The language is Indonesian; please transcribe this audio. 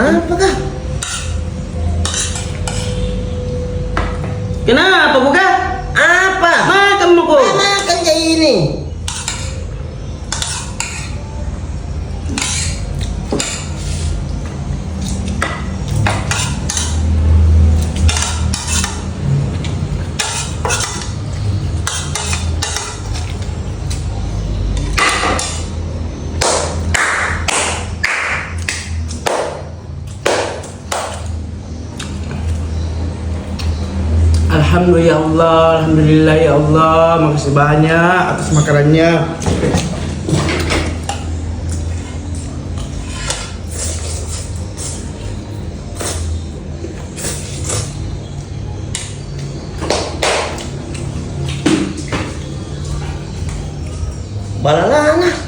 Apakah? Kenapa buka? Apa? Makan muku. Makan kayak ini. Alhamdulillah ya Allah, makasih banyak atas makanannya. Balalana.